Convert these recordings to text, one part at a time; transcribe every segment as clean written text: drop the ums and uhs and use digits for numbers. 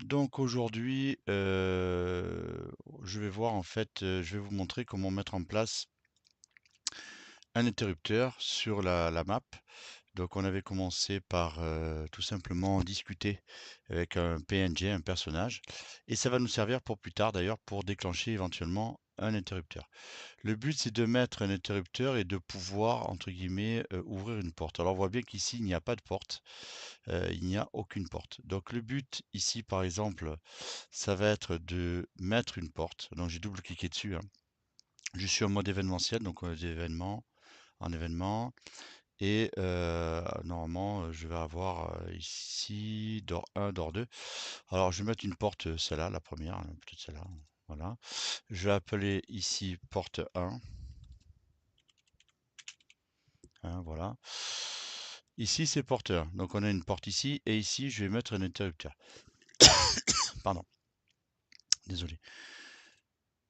Donc aujourd'hui, je vais voir en fait, je vais vous montrer comment mettre en place un interrupteur sur la map. Donc on avait commencé par tout simplement discuter avec un PNG, un personnage, et ça va nous servir pour plus tard d'ailleurs pour déclencher éventuellement un interrupteur. Le but c'est de mettre un interrupteur et de pouvoir entre guillemets ouvrir une porte. Alors on voit bien qu'ici il n'y a pas de porte, il n'y a aucune porte. Donc le but ici par exemple, ça va être de mettre une porte. Donc j'ai double-cliqué dessus, hein. Je suis en mode événementiel, donc d'événement en événement. Et normalement, je vais avoir ici DOR 1, DOR 2. Alors je vais mettre une porte, celle-là, la première, hein, peut-être celle-là. Voilà. Je vais appeler ici porte 1. Hein, voilà. Ici, c'est porte 1. Donc on a une porte ici, et ici, je vais mettre un interrupteur. Pardon, désolé.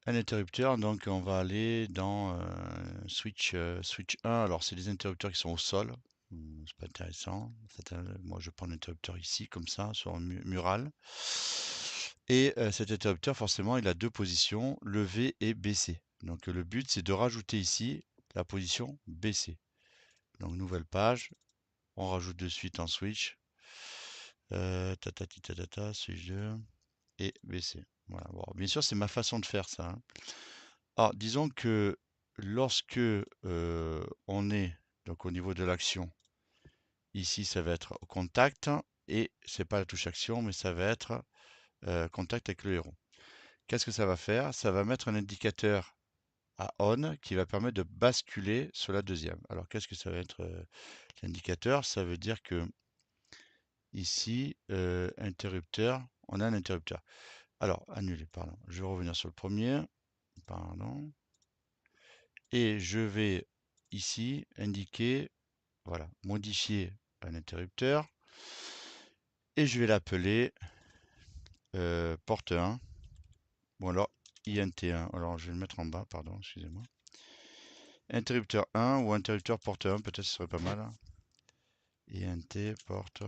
Un interrupteur, donc on va aller dans switch 1. Alors c'est les interrupteurs qui sont au sol. C'est pas intéressant. Moi je prends l'interrupteur ici comme ça sur un mural. Et cet interrupteur forcément il a deux positions, levé et baissé. Donc le but c'est de rajouter ici la position baissée. Donc nouvelle page, on rajoute de suite un switch. Switch 2 et baissé. Voilà. Bon, bien sûr c'est ma façon de faire ça, hein. Alors, disons que lorsque on est donc au niveau de l'action, ici ça va être contact et c'est pas la touche action, mais ça va être contact avec le héros. Qu'est-ce que ça va faire? Ça va mettre un indicateur à on qui va permettre de basculer sur la deuxième. Alors, qu'est-ce que ça va être l'indicateur? Ça veut dire que ici, interrupteur, on a un interrupteur. Alors, annuler, pardon. Je vais revenir sur le premier. Pardon. Et je vais ici indiquer, voilà, modifier un interrupteur et je vais l'appeler porte 1. Bon alors INT1, alors je vais le mettre en bas, pardon, excusez-moi. Interrupteur 1 ou interrupteur porte 1, peut-être ce serait pas mal. INT porte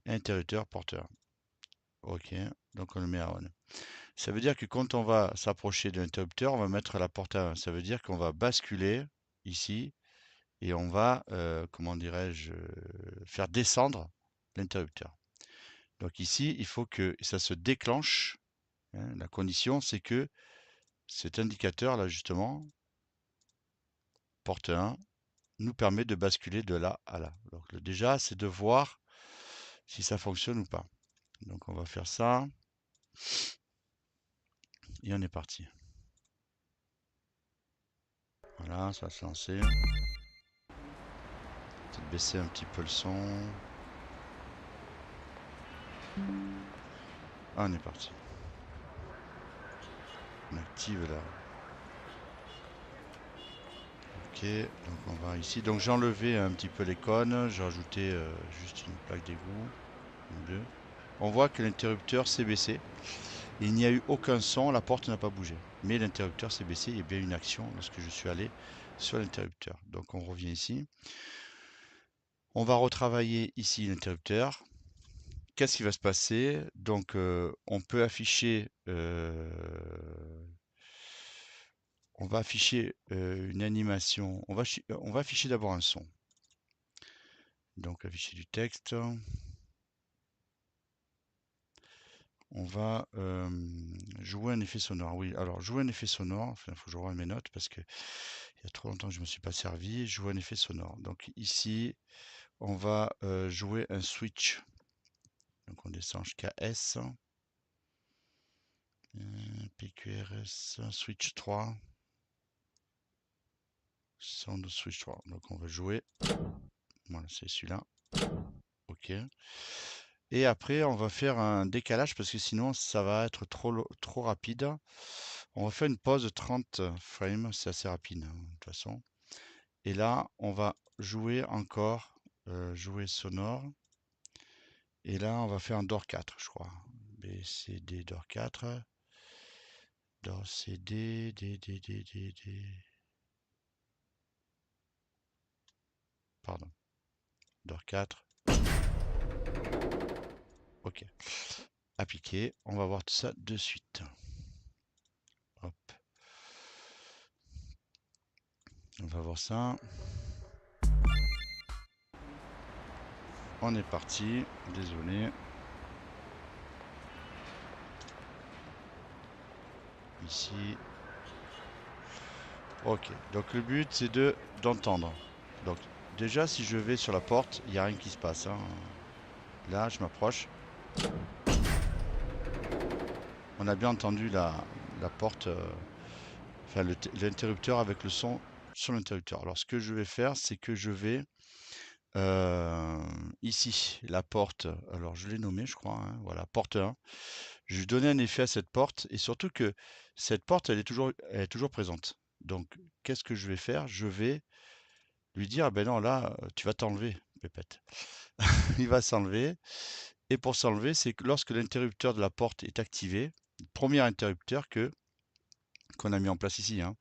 interrupteur porte 1. Ok, donc on le met à on. Ça veut dire que quand on va s'approcher de l'interrupteur, on va mettre la porte à 1. Ça veut dire qu'on va basculer ici et on va, comment dirais-je, faire descendre l'interrupteur. Donc ici, il faut que ça se déclenche, hein. La condition, c'est que cet indicateur là justement, porte 1, nous permet de basculer de là à là. Donc déjà, c'est de voir si ça fonctionne ou pas. Donc on va faire ça. Et on est parti. Voilà, ça va se lancer. Peut-être baisser un petit peu le son. Ah, on est parti. On active là. Ok, donc on va ici. Donc j'ai enlevé un petit peu les cônes. J'ai rajouté juste une plaque d'égout. Une, deux. On voit que l'interrupteur s'est baissé. Il n'y a eu aucun son, la porte n'a pas bougé. Mais l'interrupteur s'est baissé, il y a bien une action lorsque je suis allé sur l'interrupteur. Donc on revient ici. On va retravailler ici l'interrupteur. Qu'est-ce qui va se passer? Donc on peut afficher, on va afficher une animation. On va afficher d'abord un son. Donc afficher du texte. On va jouer un effet sonore. Oui, alors jouer un effet sonore, il faut que je revoie mes notes parce que il y a trop longtemps que je ne me suis pas servi. Jouer un effet sonore. Donc ici, on va jouer un switch. Donc on descend jusqu'à S. PQRS, switch 3. Sound switch 3. Donc on va jouer. Voilà, c'est celui-là. Ok. Et après, on va faire un décalage parce que sinon, ça va être trop rapide. On va faire une pause de 30 frames, c'est assez rapide, hein, de toute façon. Et là, on va jouer encore, jouer sonore. Et là, on va faire un DOR 4, je crois. B, C, D, DOR 4. DOR, C, D, D, D, D, D, D. Pardon. DOR 4. OK. Appliquer. On va voir tout ça de suite. Hop. On va voir ça. On est parti. Désolé. Ici. Ok. Donc le but c'est d'entendre. Donc déjà si je vais sur la porte, il n'y a rien qui se passe, hein. Là je m'approche. On a bien entendu la porte, enfin l'interrupteur avec le son sur l'interrupteur. Alors ce que je vais faire, c'est que je vais ici, la porte, alors je l'ai nommée je crois, hein, voilà, porte 1. Je vais donner un effet à cette porte et surtout que cette porte elle est toujours présente. Donc qu'est-ce que je vais faire? Je vais lui dire: «Ah ben non là, tu vas t'enlever pépette». Il va s'enlever et pour s'enlever, c'est que lorsque l'interrupteur de la porte est activé, premier interrupteur qu'on a mis en place ici, hein.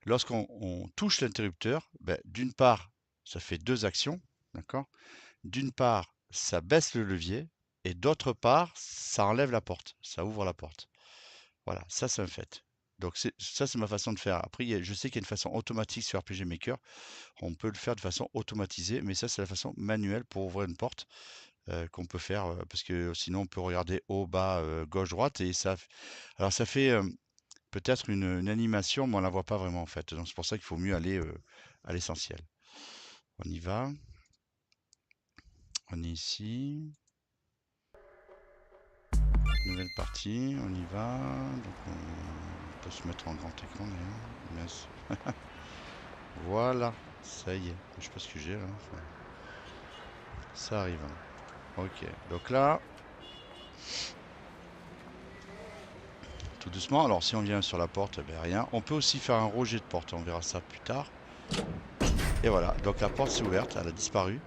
Lorsqu'on touche l'interrupteur, ben, d'une part, ça fait 2 actions, d'accord? D'une part, ça baisse le levier et d'autre part, ça enlève la porte, ça ouvre la porte. Voilà, ça c'est un fait. Donc ça c'est ma façon de faire. Après, je sais qu'il y a une façon automatique sur RPG Maker. On peut le faire de façon automatisée, mais ça c'est la façon manuelle pour ouvrir une porte qu'on peut faire parce que sinon on peut regarder haut, bas, gauche, droite et alors ça fait peut-être une animation, mais on la voit pas vraiment en fait. Donc c'est pour ça qu'il faut mieux aller à l'essentiel. On y va. On est ici. Nouvelle partie, on y va. Donc on peut se mettre en grand écran d'ailleurs. Yes. Voilà, ça y est. Je sais pas ce que j'ai là. Enfin, ça arrive. Ok, donc là, tout doucement. Alors si on vient sur la porte, ben rien. On peut aussi faire un rejet de porte, on verra ça plus tard. Et voilà, donc la porte s'est ouverte, elle a disparu.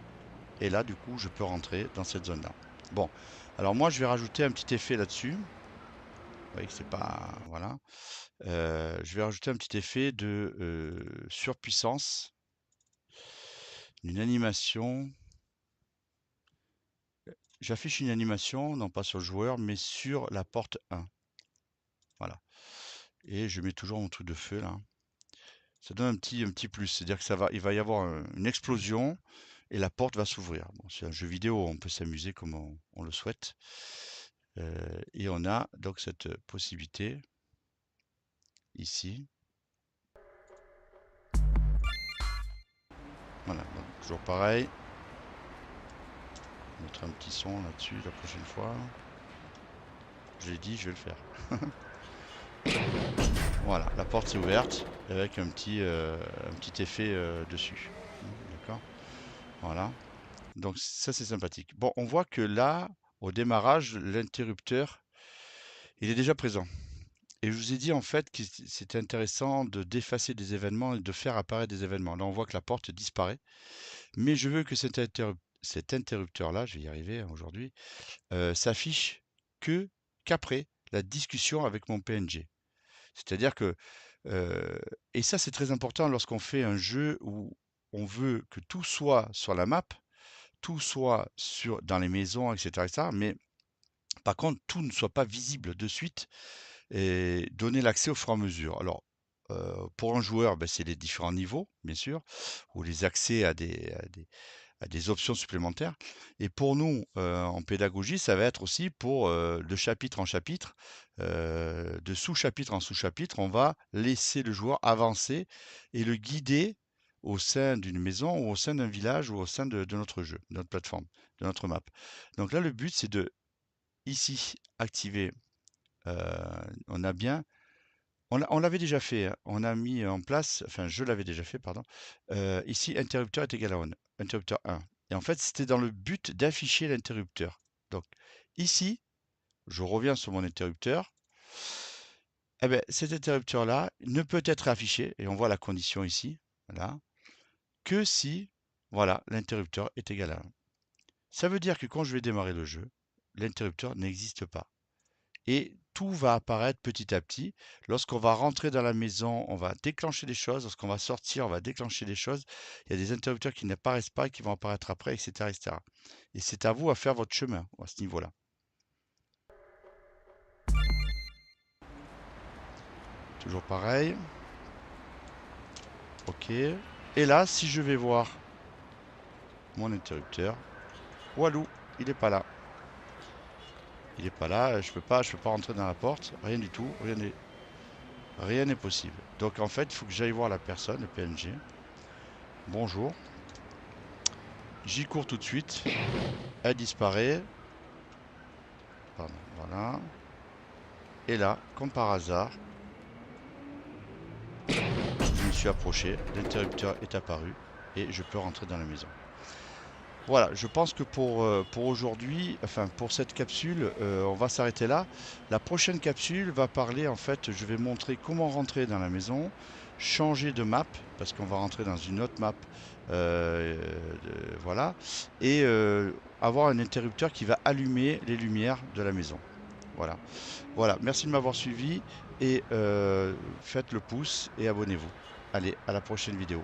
Et là, du coup, je peux rentrer dans cette zone-là. Bon, alors moi, je vais rajouter un petit effet là-dessus. Vous voyez que c'est pas... Voilà. Je vais rajouter un petit effet de surpuissance. Une animation. J'affiche une animation, non pas sur le joueur, mais sur la porte 1. Voilà. Et je mets toujours mon truc de feu là. Ça donne un petit plus. C'est-à-dire que il va y avoir une explosion et la porte va s'ouvrir. Bon, c'est un jeu vidéo, on peut s'amuser comme on le souhaite. Et on a donc cette possibilité ici. Voilà, donc toujours pareil. Mettre un petit son là-dessus la prochaine fois. Je l'ai dit, je vais le faire. Voilà, la porte s'est ouverte avec un petit effet dessus. D'accord? Voilà. Donc ça c'est sympathique. Bon, on voit que là, au démarrage, l'interrupteur, il est déjà présent. Et je vous ai dit en fait que c'était intéressant de d'effacer des événements et de faire apparaître des événements. Là, on voit que la porte disparaît. Mais je veux que cet interrupteur-là, je vais y arriver hein, aujourd'hui, s'affiche qu'après la discussion avec mon PNG. C'est-à-dire que, heu et ça, c'est très important lorsqu'on fait un jeu où on veut que tout soit sur la map, tout soit dans les maisons et cetera, mais par contre, tout ne soit pas visible de suite et donner l'accès au fur et à mesure. Alors, pour un joueur, bah, c'est les différents niveaux, bien sûr, ou les accès à des options supplémentaires. Et pour nous, en pédagogie, ça va être aussi pour, de chapitre en chapitre, de sous-chapitre en sous-chapitre, on va laisser le joueur avancer et le guider au sein d'une maison ou au sein d'un village ou au sein de notre jeu, de notre plateforme, de notre map. Donc là, le but, c'est de, ici, activer, heu, on a bien on l'avait déjà fait, hein. On a mis en place, enfin je l'avais déjà fait, pardon. Ici, interrupteur est égal à on, interrupteur 1. Et en fait, c'était dans le but d'afficher l'interrupteur. Donc ici, je reviens sur mon interrupteur. Eh ben, cet interrupteur-là ne peut être affiché, et on voit la condition ici, voilà, que si, voilà, l'interrupteur est égal à 1. Ça veut dire que quand je vais démarrer le jeu, l'interrupteur n'existe pas. Et tout va apparaître petit à petit. Lorsqu'on va rentrer dans la maison, on va déclencher des choses. Lorsqu'on va sortir, on va déclencher des choses. Il y a des interrupteurs qui n'apparaissent pas et qui vont apparaître après, etc., etc. Et c'est à vous à faire votre chemin à ce niveau-là. Toujours pareil. Ok. Et là, si je vais voir mon interrupteur, Walou, il n'est pas là. Il n'est pas là, je peux pas rentrer dans la porte, rien du tout, rien n'est possible. Donc en fait, il faut que j'aille voir la personne, le PNG. Bonjour. J'y cours tout de suite. Elle disparaît. Pardon, voilà. Et là, comme par hasard, je me suis approché, l'interrupteur est apparu et je peux rentrer dans la maison. Voilà, je pense que pour aujourd'hui, enfin pour cette capsule, on va s'arrêter là. La prochaine capsule va parler, en fait, je vais montrer comment rentrer dans la maison, changer de map, parce qu'on va rentrer dans une autre map, voilà, et avoir un interrupteur qui va allumer les lumières de la maison. Voilà. Voilà, merci de m'avoir suivi et faites le pouce et abonnez-vous. Allez, à la prochaine vidéo.